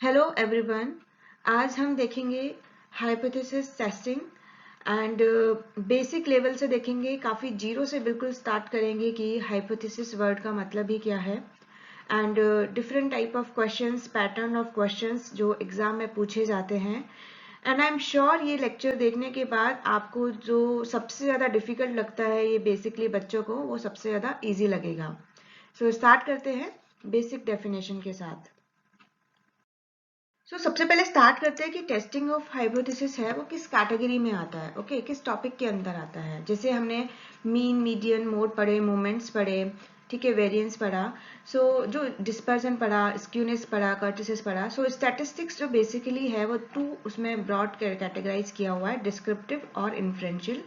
Hello everyone. आज हम देखेंगे hypothesis testing and basic level से देखेंगे, काफ़ी जीरो से बिल्कुल स्टार्ट करेंगे कि हाइपोथेसिस वर्ड का मतलब ही क्या है and different type of questions, pattern of questions जो एग्जाम में पूछे जाते हैं। एंड आई एम श्योर ये लेक्चर देखने के बाद आपको जो सबसे ज़्यादा डिफिकल्ट लगता है ये बेसिकली बच्चों को, वो सबसे ज़्यादा ईजी लगेगा। सो स्टार्ट करते हैं बेसिक डेफिनेशन के साथ। सबसे पहले स्टार्ट करते हैं कि टेस्टिंग ऑफ हाइपोथेसिस है वो किस कैटेगरी में आता है, ओके किस टॉपिक के अंदर आता है। जैसे हमने मीन, मीडियन, मोड पढ़े, मोमेंट्स पढ़े, ठीक है, वेरिएंस पढ़ा, जो डिस्पर्जन पढ़ा, स्क्यूनेस पढ़ा, कर्टिसिस पढ़ा। स्टैटिस्टिक्स जो बेसिकली है वो टू उसमें ब्रॉड कैटेगराइज किया हुआ है, डिस्क्रिप्टिव और इन्फ्रेंशियल।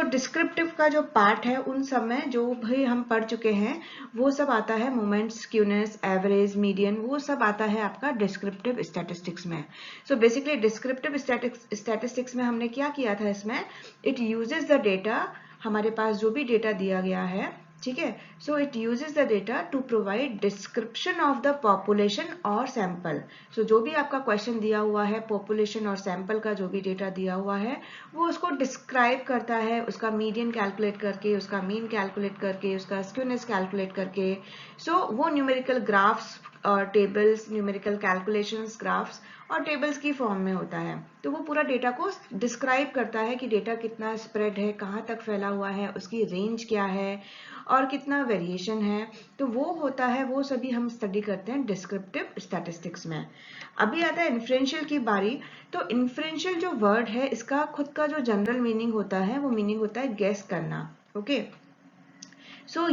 डिस्क्रिप्टिव का जो पार्ट है उन सब में जो भी हम पढ़ चुके हैं वो सब आता है, मोमेंट्स, स्क्यूनेस, एवरेज, मीडियन, वो सब आता है आपका डिस्क्रिप्टिव स्टैटिस्टिक्स में। बेसिकली डिस्क्रिप्टिव स्टैटिस्टिक्स में हमने क्या किया था, इसमें इट यूजेस द डेटा, हमारे पास जो भी डेटा दिया गया है, ठीक है, it uses the data to provide description of the population और सैंपल। जो भी आपका क्वेश्चन दिया हुआ है, पॉपुलेशन और सैंपल का जो भी डेटा दिया हुआ है वो उसको डिस्क्राइब करता है, उसका मीडियन कैलकुलेट करके, उसका मीन कैलकुलेट करके, उसका स्क्यूनेस कैलकुलेट करके। वो न्यूमेरिकल ग्राफ्स और टेबल्स, न्यूमेरिकल कैलकुलेशंस, ग्राफ्स और टेबल्स की फॉर्म में होता है। तो वो पूरा डेटा को डिस्क्राइब करता है कि डेटा कितना स्प्रेड है, कहाँ तक फैला हुआ है, उसकी रेंज क्या है और कितना वेरिएशन है। तो वो होता है, वो सभी हम स्टडी करते हैं डिस्क्रिप्टिव स्टैटिस्टिक्स में। अभी आता है इन्फ्रेंशियल की बारी। तो इन्फ्रेंशियल जो वर्ड है इसका खुद का जो जनरल मीनिंग होता है वो मीनिंग होता है गेस करना, ओके।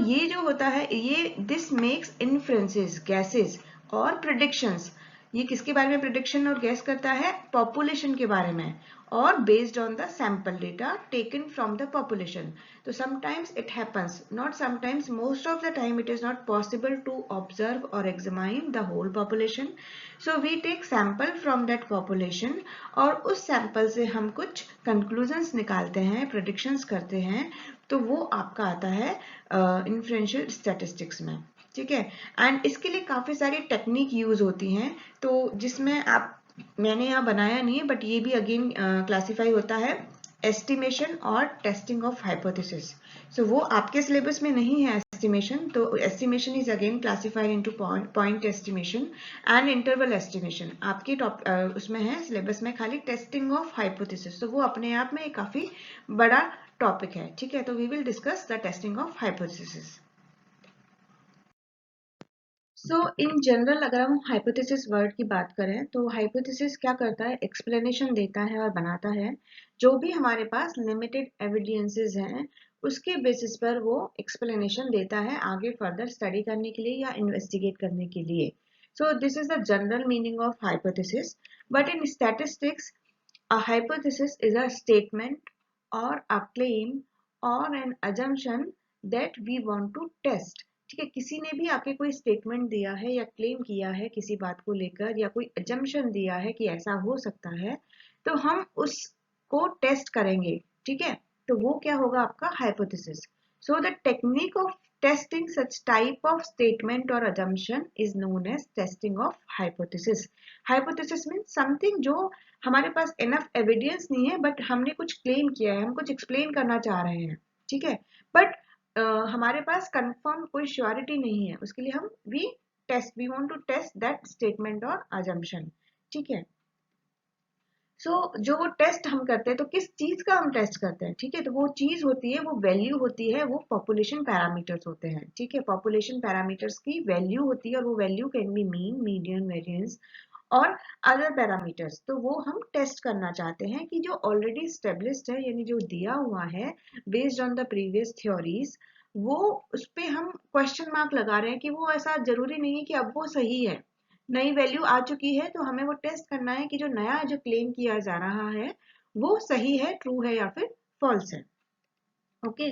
ये जो होता है ये दिस मेक्स इन्फ्रेंसेस, गैसेस और प्रिडिक्शंस। ये किसके बारे में प्रिडिक्शन और गैस करता है? पॉपुलेशन के बारे में, और based on the sample data taken from the population. तो sometimes it happens, not sometimes, most of the time it is not possible to observe और examine the whole population. We take sample from that population और उस sample से हम कुछ conclusions निकालते हैं, predictions करते हैं। तो वो आपका आता है इन्फ्रेंशियल स्टैटिस्टिक्स में, ठीक है। एंड इसके लिए काफी सारी टेक्निक यूज होती हैं, तो जिसमें मैंने यहाँ बनाया नहीं है, बट ये भी अगेन क्लासिफाई होता है एस्टिमेशन और टेस्टिंग ऑफ हाइपोथेसिस। वो आपके सिलेबस में नहीं है एस्टिमेशन, तो estimation is again classified into point estimation and interval estimation. आपके उसमें है सिलेबस में खाली टेस्टिंग ऑफ हाइपोथेसिस, वो अपने आप में काफी बड़ा टॉपिक है, ठीक है। तो we will discuss the testing of hypothesis. In general अगर हम हाइपोथेसिस वर्ड की बात करें तो हाइपोथेसिस क्या करता है, एक्सप्लेनेशन देता है और बनाता है। जो भी हमारे पास लिमिटेड एविडेंसेस हैं उसके बेसिस पर वो एक्सप्लेनेशन देता है आगे फर्दर स्टडी करने के लिए या इन्वेस्टिगेट करने के लिए। This is the general meaning of hypothesis. But in statistics a hypothesis is a statement or a claim or an assumption that we want to test। ठीक है, किसी ने भी आके कोई स्टेटमेंट दिया है या क्लेम किया है किसी बात को लेकर, या कोई assumption दिया है कि ऐसा हो सकता है, तो हम उसको टेस्ट करेंगे, ठीक है। तो वो क्या होगा आपका hypothesis. The technique of testing such type of statement or assumption is known as testing of hypothesis। hypothesis means something जो हमारे पास इनफ एविडेंस नहीं है, बट हमने कुछ क्लेम किया है, हम कुछ एक्सप्लेन करना चाह रहे हैं, ठीक है। बट हमारे पास कंफर्म कोई श्योरिटी नहीं है, उसके लिए हम we want to test that statement और अजम्पशन, ठीक है। जो वो टेस्ट हम करते हैं, तो किस चीज का हम टेस्ट करते हैं, ठीक है। तो वो चीज होती है, वो वैल्यू होती है, वो पॉपुलेशन पैरामीटर्स होते हैं, ठीक है। पॉपुलेशन पैरामीटर्स की वैल्यू होती है और वो value can B mean, median, variance और अदर पैरामीटर्स। तो वो हम टेस्ट करना चाहते हैं कि जो ऑलरेडी स्टेब्लिश्ड है, यानी जो दिया हुआ है based on the previous theories, वो उस पे हम क्वेश्चन मार्क लगा रहे हैं कि वो ऐसा जरूरी नहीं है कि अब वो सही है, नई वैल्यू आ चुकी है। तो हमें वो टेस्ट करना है कि जो नया जो क्लेम किया जा रहा है वो सही है, ट्रू है या फिर फॉल्स है, ओके।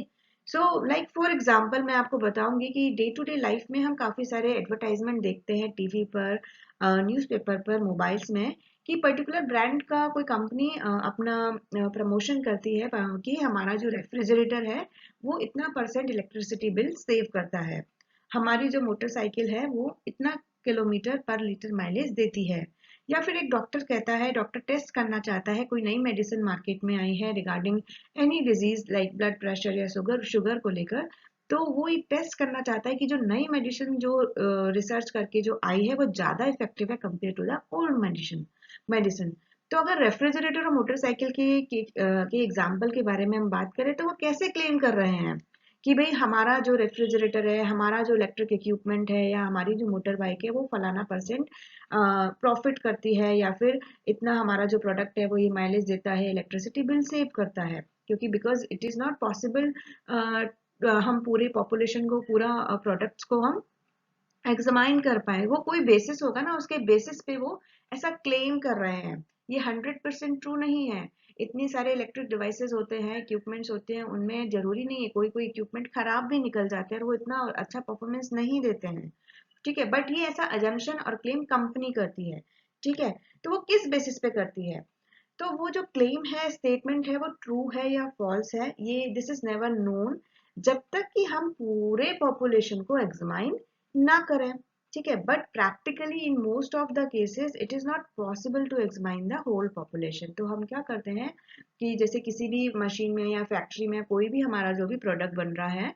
लाइक फॉर एग्जाम्पल मैं आपको बताऊंगी कि डे टू डे लाइफ में हम काफी सारे एडवर्टाइजमेंट देखते हैं टीवी पर, न्यूज़पेपर पर, मोबाइल्स में, कि पर्टिकुलर ब्रांड का कोई कंपनी अपना प्रमोशन करती है कि हमारा जो रेफ्रिजरेटर है वो इतना परसेंट इलेक्ट्रिसिटी बिल सेव करता है, हमारी जो मोटरसाइकिल है वो इतना किलोमीटर पर लीटर माइलेज देती है, या फिर एक डॉक्टर कहता है, डॉक्टर टेस्ट करना चाहता है, कोई नई मेडिसिन मार्केट में आई है regarding any disease like blood pressure या शुगर को लेकर, तो वो ये टेस्ट करना चाहता है कि जो नई मेडिसिन जो रिसर्च करके जो आई है वो ज्यादा इफेक्टिव है compare to the old medicine. तो अगर रेफ्रिजरेटर और मोटरसाइकिल के एग्जाम्पल के बारे में हम बात करें तो वो कैसे क्लेम कर रहे हैं कि भाई हमारा जो रेफ्रिजरेटर है, हमारा जो इलेक्ट्रिक इक्विपमेंट है या हमारी जो मोटर बाइक है वो फलाना परसेंट प्रॉफिट करती है, या फिर इतना हमारा जो प्रोडक्ट है वो ये माइलेज देता है, इलेक्ट्रिसिटी बिल सेव करता है। क्योंकि because it is not possible हम पूरे पॉपुलेशन को, पूरा प्रोडक्ट्स को हम एग्जामाइन कर पाए, वो कोई बेसिस होगा ना, उसके बेसिस पे वो ऐसा क्लेम कर रहे हैं। ये 100% ट्रू नहीं है। इतने सारे इलेक्ट्रिक डिवाइसेस होते हैं, इक्विपमेंट्स होते हैं, उनमें जरूरी नहीं है, कोई कोई इक्विपमेंट खराब भी निकल जाते हैं और वो इतना अच्छा परफॉर्मेंस नहीं देते हैं, ठीक है। बट ये ऐसा अजम्पशन और क्लेम कंपनी करती है, ठीक है। तो वो किस बेसिस पे करती है? तो वो जो क्लेम है, स्टेटमेंट है, वो ट्रू है या फॉल्स है, ये दिस इज नेवर नोन जब तक कि हम पूरे पॉपुलेशन को एग्जामाइन ना करें, ठीक है। But practically in most of the cases it is not possible to examine the whole population. तो हम क्या करते हैं कि जैसे किसी भी मशीन में या फैक्ट्री में कोई भी हमारा जो भी प्रोडक्ट बन रहा है,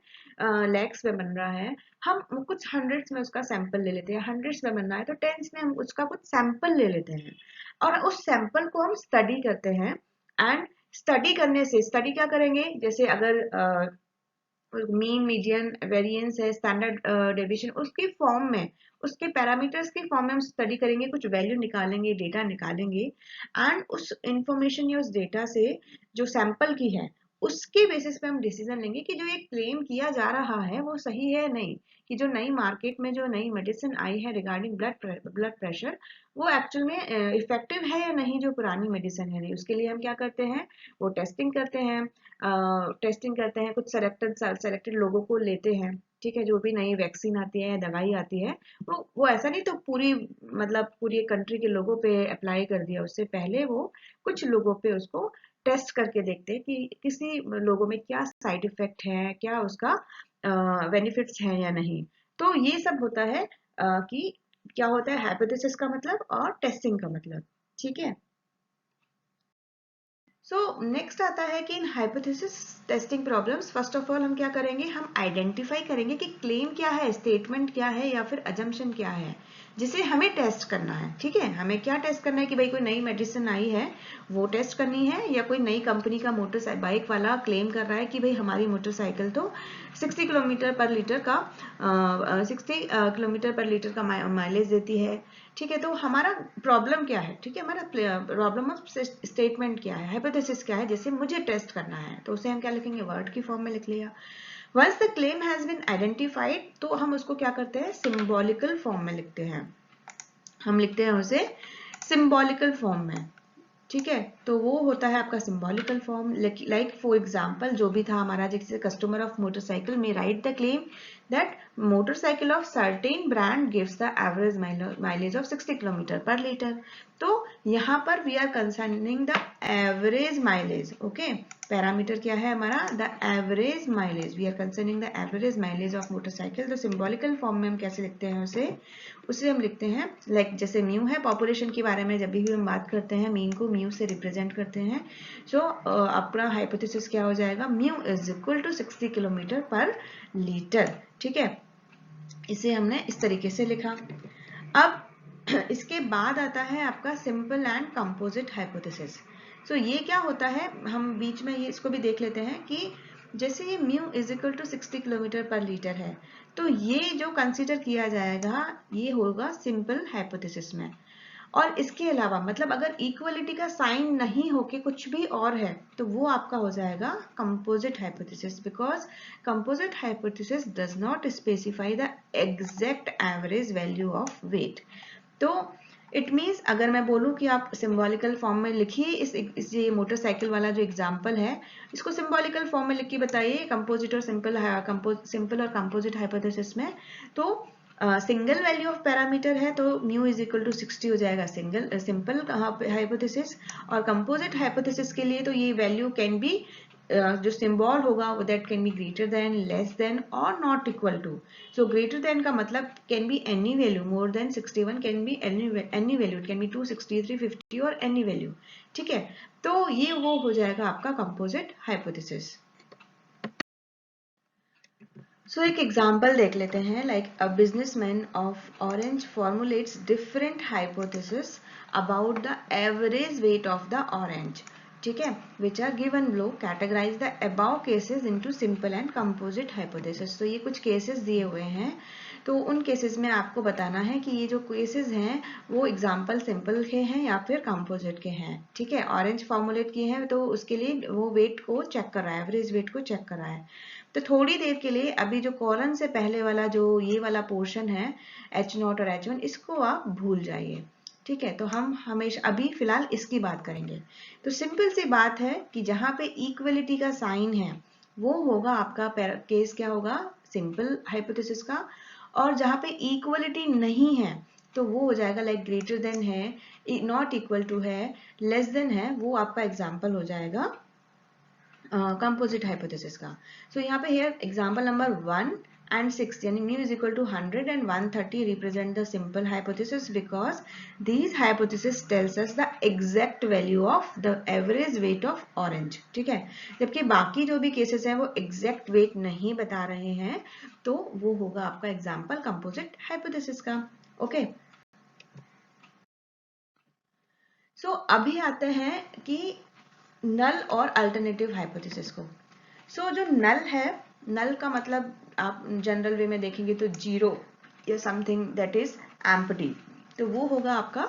लैक्स में बन रहा है, हम कुछ हंड्रेड्स में उसका सैंपल ले लेते हैं, हंड्रेड्स में बन रहा है तो टेंस में हम उसका कुछ सैंपल ले लेते हैं और उस सैंपल को हम स्टडी करते हैं। एंड स्टडी करने से, स्टडी क्या करेंगे, जैसे अगर मीन मीडियन वेरिएंस है, स्टैंडर्ड डेविएशन, उसकी फॉर्म में, उसके पैरामीटर्स की फॉर्म में हम स्टडी करेंगे, कुछ वैल्यू निकालेंगे, डेटा निकालेंगे, एंड उस इंफॉर्मेशन या उस डेटा से जो सैंपल की है उसके बेसिस पे हम डिसीजन लेंगे कि जो ये क्लेम किया जा रहा है वो सही है नहीं, कि जो नई मार्केट में जो नई मेडिसिन आई है रिगार्डिंग ब्लड प्रेशर वो एक्चुअल में इफेक्टिव है या नहीं, जो पुरानी मेडिसिन है नहीं। उसके लिए हम क्या करते हैं, वो टेस्टिंग करते हैं, कुछ सेलेक्टेड लोगों को लेते हैं, ठीक है। जो भी नई वैक्सीन आती है, दवाई आती है, वो ऐसा नहीं तो पूरी, मतलब पूरी कंट्री के लोगों पे अप्लाई कर दिया, उससे पहले वो कुछ लोगों पे उसको टेस्ट करके देखते हैं कि किसी लोगों में क्या साइड इफेक्ट है, क्या उसका बेनिफिट्स है या नहीं। तो ये सब होता है कि क्या होता है हाइपोथेसिस का मतलब और टेस्टिंग का मतलब, ठीक है। सो नेक्स्ट आता है कि in hypothesis testing problems, first of all हम क्या करेंगे, हम आइडेंटिफाई करेंगे कि क्लेम क्या है, स्टेटमेंट क्या है या फिर अजम्पशन क्या है जिसे हमें टेस्ट करना है, ठीक है। हमें क्या टेस्ट करना है कि भाई कोई नई मेडिसिन आई है वो टेस्ट करनी है, या कोई नई कंपनी का मोटर बाइक वाला क्लेम कर रहा है कि भाई हमारी मोटरसाइकिल तो 60 किलोमीटर पर लीटर का 60 किलोमीटर पर लीटर का माइलेज देती है, ठीक है। तो हमारा प्रॉब्लम क्या है, ठीक है, हमारा प्रॉब्लम ऑफ स्टेटमेंट क्या है, हाइपोथेसिस क्या है, जैसे मुझे टेस्ट करना है, तो उसे हम क्या लिखेंगे, वर्ड की फॉर्म में लिख लिया। Once the claim has been identified तो हम उसको क्या करते हैं, सिंबॉलिकल फॉर्म में लिखते हैं, हम लिखते हैं उसे सिंबॉलिकल फॉर्म में, ठीक है। तो वो होता है आपका symbolical form, like for example जो भी था हमारा, जैसे कस्टमर ऑफ मोटरसाइकिल में write the claim that motorcycle of certain brand gives the average mileage of 60 kilometre per litre. तो यहाँ पर we are concerning the average mileage, okay. Parameter क्या है हमारा, the average mileage, we are concerning the average mileage of motorcycle. तो symbolical form में हम कैसे लिखते हैं उसे हम लिखते हैं लाइक जैसे म्यू है, पॉपुलेशन के बारे में जब भी हम बात करते हैं मीन को म्यू से रिप्रेजेंट करते हैं। सो अपना हाइपोथेसिस क्या हो जाएगा, mu is equal to 60 kilometre per litre, ठीक है। इसे हमने इस तरीके से लिखा। अब इसके बाद आता है आपका simple and composite hypothesis. So ये क्या होता है, हम बीच में ये इसको भी देख लेते हैं कि जैसे ये mu is equal to 60 kilometre per litre है, तो ये जो कंसीडर किया जाएगा ये होगा सिंपल हाइपोथेसिस में। और इसके अलावा मतलब अगर इक्वलिटी का साइन नहीं होके कुछ भी और है तो वो आपका हो जाएगा composite hypothesis, because composite hypothesis does not specify the exact average value of weight. तो इट मीन्स अगर मैं बोलूं कि आप सिंबॉलिकल फॉर्म में लिखिए इस ये मोटरसाइकिल वाला जो एग्जांपल है इसको सिंबॉलिकल फॉर्म में लिख के बताइए कंपोजिट और सिंपल और कंपोजिट हाइपोथेसिस में। तो सिंगल वैल्यू ऑफ पैरामीटर है तो म्यू इज इक्वल टू 60 हो जाएगा सिंपल हाइपोथेसिस, और कंपोजिट हाइपोथेसिस के लिए तो ये वैल्यू कैन बी जो सिंबल होगा वो that can be greater than, less than और not equal to. So greater than का मतलब can be any value, more than 61 can be any value, it can be 263, 50 और एनी वैल्यू. ठीक है, तो ये वो हो जाएगा आपका कंपोजिट हाइपोथेसिस. सो एक एग्जाम्पल देख लेते हैं. Like a businessman of orange formulates different hypothesis about the average weight of the orange. ठीक है, which are given below. Categorize the above cases into simple and composite hypothesis. तो ये कुछ cases दिए हुए हैं, तो उन केसेस में आपको बताना है कि ये जो केसेस हैं वो एग्जाम्पल सिंपल के हैं या फिर कंपोजिट के हैं. ठीक है, ऑरेंज फॉर्मुलेट किए हैं तो उसके लिए वो वेट को चेक कर रहा है, एवरेज वेट को चेक कर रहा है. तो थोड़ी देर के लिए अभी जो कॉलन से पहले वाला जो ये वाला पोर्शन है H0 और H1, इसको आप भूल जाइए. ठीक है, तो हम हमेशा अभी फिलहाल इसकी बात करेंगे. तो सिंपल सी बात है कि जहां पे इक्वलिटी का साइन है वो होगा आपका केस क्या होगा, सिंपल हाइपोथेसिस का. और जहां पे इक्वलिटी नहीं है तो वो हो जाएगा लाइक ग्रेटर देन है, नॉट इक्वल टू है, लेस देन है, वो आपका एग्जाम्पल हो जाएगा कंपोजिट हाइपोथेसिस का. सो यहाँ पे हियर एग्जाम्पल नंबर 1 and 6 यानी mu is equal to 100 and 130 represent the simple hypothesis because these hypothesis tells us the exact value of the average weight of orange. ठीक है, जबकि बाकी जो भी केसेस हैं वो exact weight नहीं बता रहे हैं, तो वो होगा आपका एग्जाम्पल कंपोजिट हाइपोथेसिस का. ओके, सो अभी आते हैं कि नल और अल्टरनेटिव हाइपोथेसिस को. सो जो नल है, नल का मतलब आप जनरल वे में देखेंगे तो जीरो या समथिंग दैट इज एम्प्टी, तो वो होगा आपका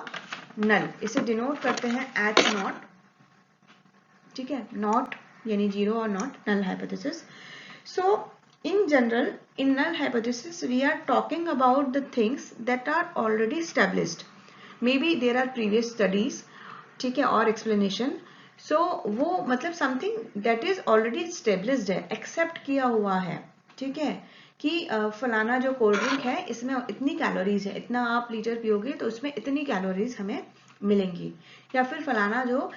नल. इसे डिनोट करते हैं H0. ठीक है, नॉट यानी जीरो और not, null hypothesis. So in general, in null hypothesis we are talking about the things that are already established. Maybe there are previous studies, ठीक है, और explanation. So वो मतलब something that is already established है, accept किया हुआ है. ठीक है, कि फलाना जो कोल्ड ड्रिंक है इसमें इतनी कैलोरीज है, इतना आप लीटर पियोगे तो उसमें इतनी कैलोरीज हमें मिलेंगी. या फिर फलाना जो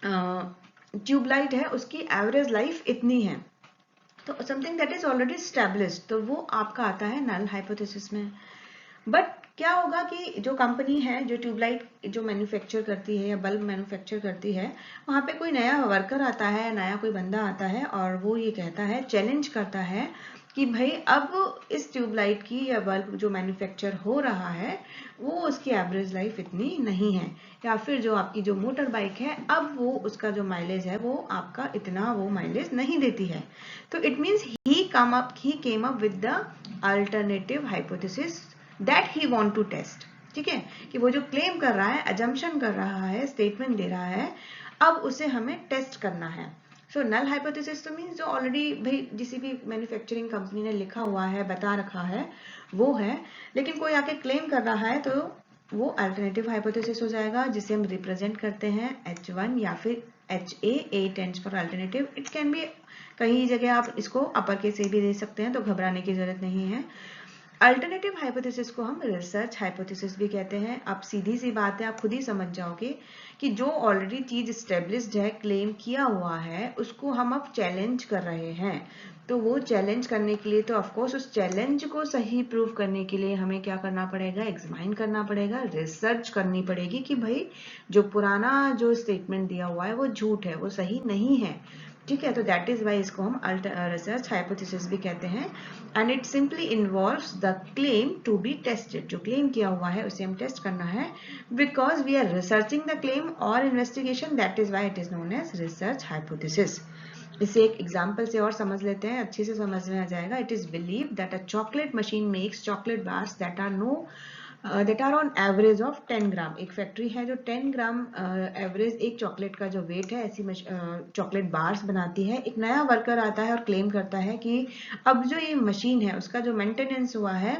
ट्यूबलाइट है उसकी एवरेज लाइफ इतनी है. तो something that is already established, तो वो आपका आता है नल हाइपोथेसिस में. बट क्या होगा कि जो कंपनी है जो ट्यूबलाइट जो मैन्युफैक्चर करती है या बल्ब मैन्युफैक्चर करती है, वहां पे कोई नया वर्कर आता है, नया कोई बंदा आता है और वो ये कहता है, चैलेंज करता है कि भाई अब इस ट्यूबलाइट की या बल्ब जो मैन्युफैक्चर हो रहा है वो उसकी एवरेज लाइफ इतनी नहीं है. या फिर जो आपकी जो मोटर बाइक है अब वो उसका जो माइलेज है वो आपका इतना वो माइलेज नहीं देती है. तो it means he came up with the alternative hypothesis that he want to test. ठीक है, कि वो जो क्लेम कर रहा है, अजम्पशन कर रहा है, स्टेटमेंट दे रहा है, अब उसे हमें टेस्ट करना है. सो नल हाइपोथेसिस तो मीन्स जो ऑलरेडी भाई किसी भी मैन्युफैक्चरिंग कंपनी ने लिखा हुआ है, बता रखा है, वो है. लेकिन कोई आके क्लेम कर रहा है तो वो अल्टरनेटिव हाइपोथेसिस हो जाएगा, जिसे हम रिप्रेजेंट करते हैं H1 या फिर HA. A tends for alternative. It can B कहीं जगह आप इसको अपर केस से भी दे सकते हैं, तो घबराने की जरूरत नहीं है. अल्टरनेटिव हाइपोथेसिस को हम रिसर्च हाइपोथेसिस भी कहते हैं. अब सीधी सी बात है, आप खुद ही समझ जाओगे कि जो ऑलरेडी चीज स्टेब्लिश्ड है, क्लेम किया हुआ है, उसको हम अब चैलेंज कर रहे हैं. तो वो चैलेंज करने के लिए तो ऑफकोर्स उस चैलेंज को सही प्रूव करने के लिए हमें क्या करना पड़ेगा, एग्जामाइन करना पड़ेगा, रिसर्च करनी पड़ेगी कि भाई जो पुराना जो स्टेटमेंट दिया हुआ है वो झूठ है, वो सही नहीं है. ठीक है, तो दैट इज वाई इसको हम रिसर्च हाइपोथेसिस भी कहते हैं. And it simply involves the claim to be tested. जो क्लेम किया हुआ है उसे हम टेस्ट करना है, because we are researching the claim और investigation, that is why it is known as research hypothesis. इसे एक एग्जाम्पल से और समझ लेते हैं, अच्छे से समझ में आ जाएगा. It is believe that a chocolate machine makes chocolate bars that are on average of 10 ग्राम. एक फैक्ट्री है जो 10 ग्राम एवरेज एक चॉकलेट का जो वेट है ऐसी चॉकलेट बार्स बनाती है. एक नया वर्कर आता है और क्लेम करता है कि अब जो ये मशीन है उसका जो मेंटेनेंस हुआ है,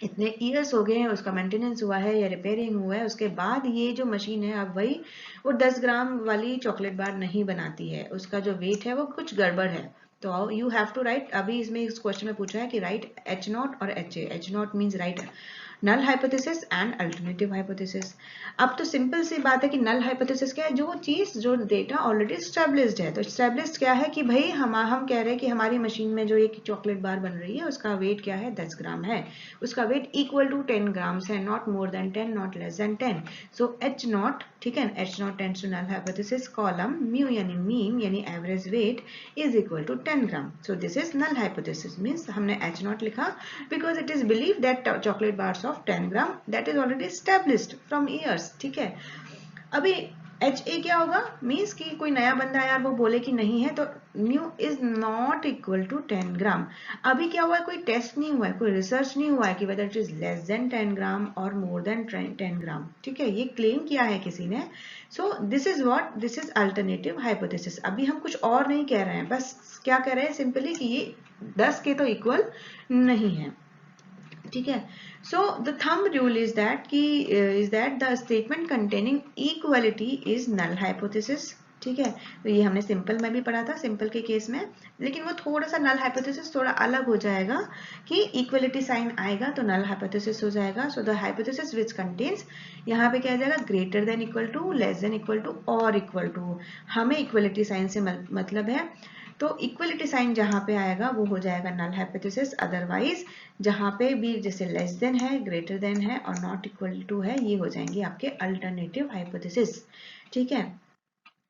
इतने ईयर्स हो गए हैं उसका मेंटेनेंस हुआ है या रिपेयरिंग हुआ है, उसके बाद ये जो मशीन है अब वही वो 10 ग्राम वाली चॉकलेट बार नहीं बनाती है, उसका जो वेट है वो कुछ गड़बड़ है. तो यू हैव टू राइट, अभी इसमें इस क्वेश्चन में पूछा है कि राइट H0 और HA. H0 means right null hypothesis and alternative hypothesis. अब तो सिंपल सी बात है कि नल हाइपोथेसिस क्या है, जो चीज जो डेटा ऑलरेडी स्टेब्लिश्ड है। तो स्टेब्लिश्ड क्या है कि भाई हम कह रहे हैं कि हमारी मशीन में जो एक चॉकलेट बार बन रही है उसका वेट क्या है, 10 ग्राम है, उसका वेट इक्वल टू 10 ग्राम्स है, not more than 10, not less than 10। So H not, ठीक है, H not tends to null hypothesis, column mu यानी मीन यानी average weight is equal to 10 gram. So this is null hypothesis, means हमने H not लिखा because it is believe that chocolate bars of 10 gram that is already established from years, ठीक है। अभी H A क्या होगा, means कि कोई नया बंदा है यार वो बोले कि नहीं है, तो mu is not equal to 10 gram. अभी क्या हुआ है, कोई टेस्ट नहीं हुआ है, कोई रिसर्च नहीं हुआ है कि whether it is less than 10 ग्राम और मोर देन 10 ग्राम, ठीक है, ये क्लेम किया है किसी ने। सो this is what, this is alternative hypothesis. अभी हम कुछ और नहीं कह रहे हैं, बस क्या कह रहे हैं सिंपली कि ये 10 के तो इक्वल नहीं है, ठीक है। So the thumb rule is that the statement containing equality is null hypothesis, ठीक है। तो ये हमने सिंपल में भी पढ़ा था, सिंपल के केस में, लेकिन वो थोड़ा सा नल हाइपोथेसिस थोड़ा अलग हो जाएगा कि इक्वलिटी साइन आएगा तो नल हाइपोथेसिस हो जाएगा। So the hypothesis which contains, यहाँ पे क्या आ जाएगा, greater than equal to, less than equal to और इक्वल टू। हमें इक्वलिटी साइन से मतलब है, तो इक्वलिटी साइन जहां पे आएगा वो हो जाएगा नल हाइपोथेसिस। अदरवाइज जहां पे भी जैसे लेस देन है, ग्रेटर देन है और नॉट इक्वल टू है, ये हो जाएंगे आपके अल्टरनेटिव हाइपोथेसिस, ठीक है।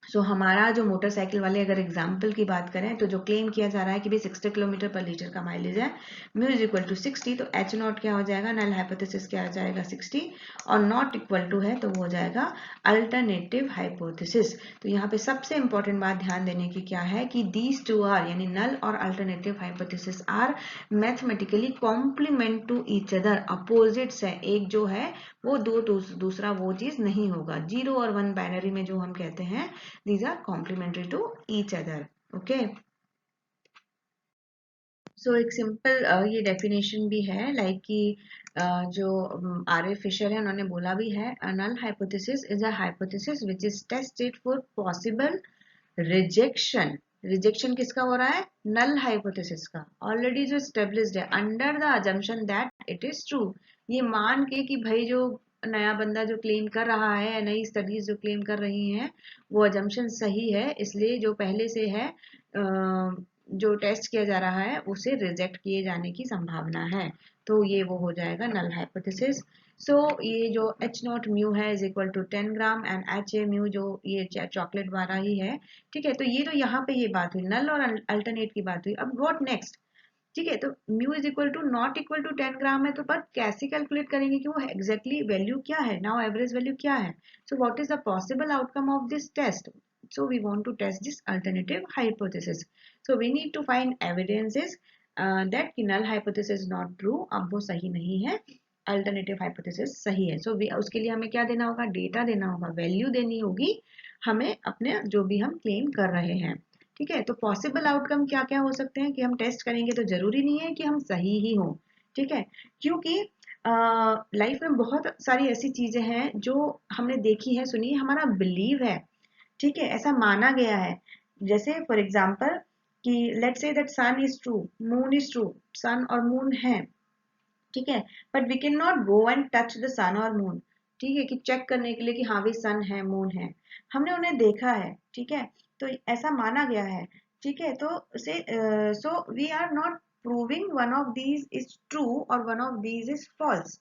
सो हमारा जो मोटरसाइकिल वाले अगर एग्जाम्पल की बात करें तो जो क्लेम किया जा रहा है कि भाई 60 किलोमीटर पर लीटर का माइलेज है, म्यू इज इक्वल टू 60, तो एच नॉट क्या हो जाएगा, नल हाइपोथेसिस क्या हो जाएगा 60, और नॉट इक्वल टू है तो वो हो जाएगा अल्टरनेटिव हाइपोथेसिस। तो यहाँ पे सबसे इंपॉर्टेंट बात ध्यान देने की क्या है कि दीज टू आर यानी नल और alternative hypothesis are mathematically complement to each other, opposites है। एक जो है वो दूसरा वो चीज नहीं होगा। 0 और 1 बाइनरी में जो हम कहते हैं, these are complementary to each other, okay। so एक सिंपल ये डेफिनेशन भी है, लाइक कि जो आर ए फिशर है उन्होंने बोला भी है, null hypothesis is a hypothesis which is tested for possible rejection. Rejection किसका हो रहा है, नल हाइपोथेसिस का, ऑलरेडी जो स्टेब्लिश्ड है, under the assumption that it is true. ये मान के कि भाई जो नया बंदा जो क्लेम कर रहा है, नई स्टडीज जो क्लेम कर रही हैं, वो अजम्पशन सही है, इसलिए जो पहले से है जो टेस्ट किया जा रहा है उसे रिजेक्ट किए जाने की संभावना है, तो ये वो हो जाएगा नल हाइपोथेसिस। सो ये जो एच नॉट म्यू है is equal to 10 gram and H A mu जो ये चॉकलेट वाला ही है, ठीक है। तो ये तो यहाँ पे ये बात हुई, नल और अल्टरनेट की बात हुई। अब व्हाट नेक्स्ट, ठीक है, तो mu is equal to not equal to 10 gram है, तो पर कैसे कैलकुलेट करेंगे कि वो एग्जैक्टली वैल्यू क्या है, नाउ एवरेज वैल्यू क्या है। So what is the possible outcome of this test, so we want to test this alternative hypothesis, so we need to find evidences that कि null hypothesis not true, अब वो सही नहीं है, alternative hypothesis सही है। सो उसके लिए हमें क्या देना होगा, डेटा देना होगा, वैल्यू देनी होगी हमें अपने जो भी हम क्लेम कर रहे हैं, ठीक है। तो पॉसिबल आउटकम क्या क्या हो सकते हैं कि हम टेस्ट करेंगे तो जरूरी नहीं है कि हम सही ही हो, ठीक है, क्योंकि लाइफ में बहुत सारी ऐसी चीजें हैं जो हमने देखी है, सुनी है, हमारा बिलीव है, ठीक है, ऐसा माना गया है। जैसे फॉर एग्जाम्पल कि let's say that sun is true, moon is true, sun और मून है, ठीक है, but we can not go and touch the sun और मून, ठीक है, कि चेक करने के लिए कि हाँ भी सन है मून है, हमने उन्हें देखा है, ठीक है, तो ऐसा माना गया है, ठीक है। तो say so we are not proving one of these is true और one of these is false,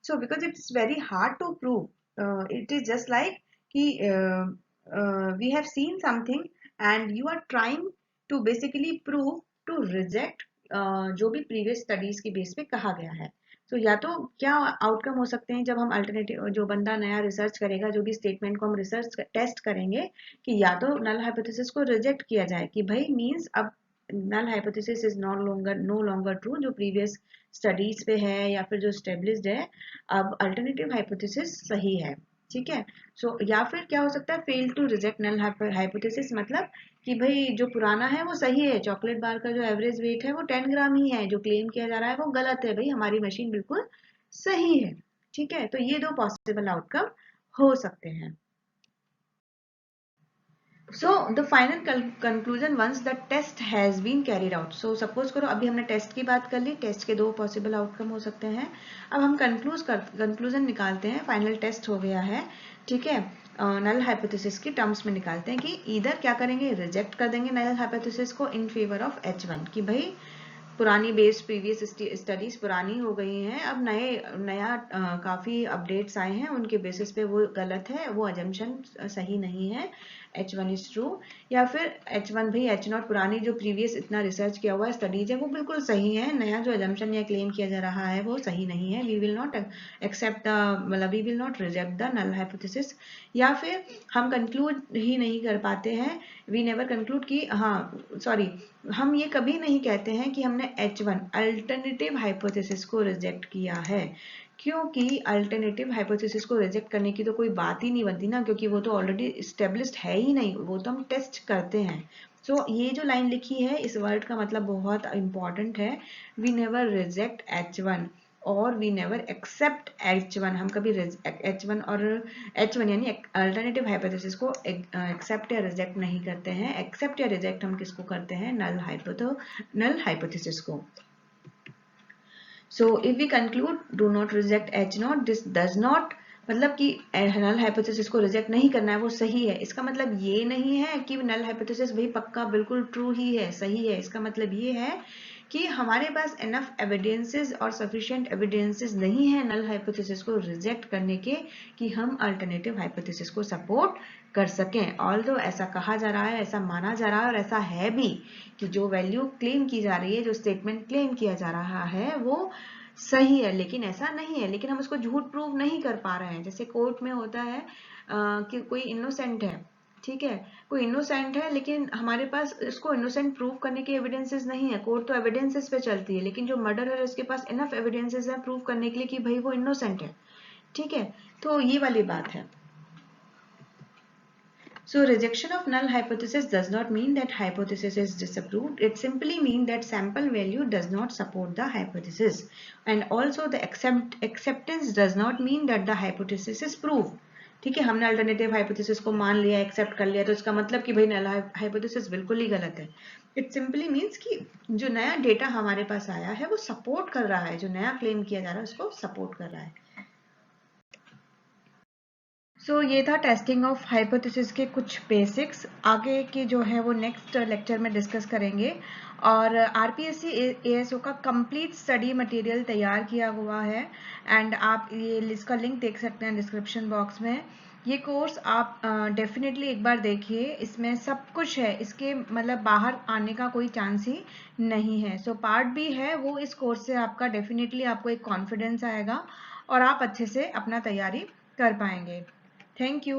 so because it's very hard to prove, it is just like कि we have seen something and you are trying to basically prove to reject जो भी previous studies की base पे कहा गया है। तो या तो क्या आउटकम हो सकते हैं जब हम अल्टरनेटिव, जो बंदा नया रिसर्च करेगा, जो भी स्टेटमेंट को हम रिसर्च टेस्ट करेंगे, कि या तो नल हाइपोथेसिस को रिजेक्ट किया जाए कि भाई मींस अब null hypothesis is no longer true, जो प्रीवियस स्टडीज पे है या फिर जो स्टेब्लिश्ड है, अब अल्टरनेटिव हाइपोथेसिस सही है, ठीक है। सो या फिर क्या हो सकता है, fail to reject null hypothesis, मतलब कि भाई जो पुराना है वो सही है, चॉकलेट बार का जो एवरेज वेट है वो 10 ग्राम ही है, जो क्लेम किया जा रहा है वो गलत है, भाई हमारी मशीन बिल्कुल सही है, ठीक है। तो ये दो पॉसिबल आउटकम हो सकते हैं। So the final conclusion once the test has been carried out. So suppose करो अभी हमने टेस्ट की बात कर ली, टेस्ट के 2 पॉसिबल आउटकम हो सकते हैं. अब हम कंक्लूजन निकालते हैं. फाइनल टेस्ट हो गया है, ठीक है. नल हाइपोथेसिस की टर्म्स में निकालते हैं कि इधर क्या करेंगे, रिजेक्ट कर देंगे नल हाइपोथेसिस को इन फेवर ऑफ H1 कि भाई पुरानी बेस्ड प्रीवियस स्टडीज पुरानी हो गई हैं, अब नया काफ़ी अपडेट्स आए हैं, उनके बेसिस पे वो गलत है, वो अजम्पशन सही नहीं है, H1 इज ट्रू. या फिर H1 भाई H0 पुरानी जो प्रीवियस इतना रिसर्च किया हुआ स्टडीज है वो बिल्कुल सही है, नया जो अजम्पशन या क्लेम किया जा रहा है वो सही नहीं है. वी विल नॉट एक्सेप्ट मतलब we will not reject the null hypothesis. या फिर हम कंक्लूड ही नहीं कर पाते हैं, वी नेवर कंक्लूड कि हाँ सॉरी, हम ये कभी नहीं कहते हैं कि हमने H1 अल्टरनेटिव हाइपोथेसिस को रिजेक्ट किया है, क्योंकि अल्टरनेटिव हाइपोथेसिस को रिजेक्ट करने की तो कोई बात ही नहीं बनती ना, क्योंकि वो तो ऑलरेडी एस्टेब्लिश्ड है ही नहीं, वो तो हम टेस्ट करते हैं. सो ये जो लाइन लिखी है इस वर्ड का मतलब बहुत इंपॉर्टेंट है. वी नेवर रिजेक्ट H1 और वी नेवर एक्सेप्ट H1. हम कभी H1 और H1 यानी अल्टरनेटिव हाइपोथेसिस को एक्सेप्ट या रिजेक्ट नहीं करते हैं. एक्सेप्ट या रिजेक्ट हम किसको करते हैं, नल हाइपोथेसिस को. So if we conclude do not reject H0, this does not मतलब कि नल हाइपोथेसिस को रिजेक्ट नहीं करना है, वो सही है. इसका मतलब ये नहीं है कि नल हाइपोथेसिस भाई पक्का बिल्कुल ट्रू ही है, सही है. इसका मतलब ये है कि हमारे पास इनफ एविडेंसेस और सफिशिएंट एविडेंसेस नहीं है नल हाइपोथेसिस को रिजेक्ट करने के कि हम अल्टरनेटिव हाइपोथेसिस को सपोर्ट कर सकें. ऑल्दो ऐसा कहा जा रहा है, ऐसा माना जा रहा है और ऐसा है भी कि जो वैल्यू क्लेम की जा रही है, जो स्टेटमेंट क्लेम किया जा रहा है वो सही है, लेकिन ऐसा नहीं है. लेकिन हम उसको झूठ प्रूव नहीं कर पा रहे हैं. जैसे कोर्ट में होता है कि कोई इनोसेंट है, ठीक है, कोई इनोसेंट है लेकिन हमारे पास इसको इनोसेंट प्रूव करने के एविडेंसेस नहीं है. कोर्ट तो एविडेंसेस पे चलती है, लेकिन जो मर्डर है उसके पास इनफ एविडेंसेस है प्रूव करने के लिए कि भाई वो इनोसेंट है, ठीक है. तो ये वाली बात है. So rejection of null hypothesis does not mean that hypothesis is disapproved. It simply means that sample value does not support the hypothesis. And also the acceptance does not mean that the hypothesis is proved. ठीक है, हमने alternative hypothesis को मान लिया, accept कर लिया, तो इसका मतलब कि भाई नल हाइपोथेसिस बिल्कुल ही गलत है. इट सिंपली मीन्स कि जो नया डेटा हमारे पास आया है वो सपोर्ट कर रहा है, जो नया क्लेम किया जा रहा है उसको सपोर्ट कर रहा है. सो ये था टेस्टिंग ऑफ हाइपोथेसिस के कुछ बेसिक्स. आगे के जो है वो नेक्स्ट लेक्चर में डिस्कस करेंगे. और आरपीएससी एएसओ का कंप्लीट स्टडी मटेरियल तैयार किया हुआ है एंड आप ये इसका लिंक देख सकते हैं डिस्क्रिप्शन बॉक्स में. ये कोर्स आप डेफिनेटली एक बार देखिए, इसमें सब कुछ है, इसके मतलब बाहर आने का कोई चांस ही नहीं है. सो पार्ट भी है वो इस कोर्स से आपका डेफिनेटली आपको एक कॉन्फिडेंस आएगा और आप अच्छे से अपना तैयारी कर पाएंगे. Thank you.